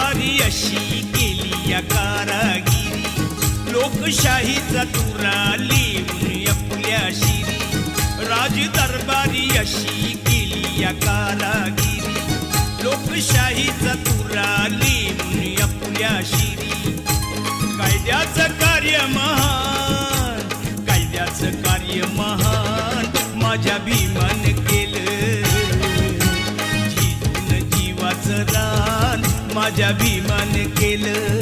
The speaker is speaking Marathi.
दरबारी अशी केली या कारागिरी लोकशाहीचा तुरा लिहून आपल्या शिरी राज दरबारी अशी केली या कारागिरी लोकशाहीचा तुरा लिहून आपल्या शिरी कायद्याचं कार्य महान कायद्याचं कार्य महान माझ्या भीमान केलं जीवन जीवाचं रान माझ्या भीमान केलं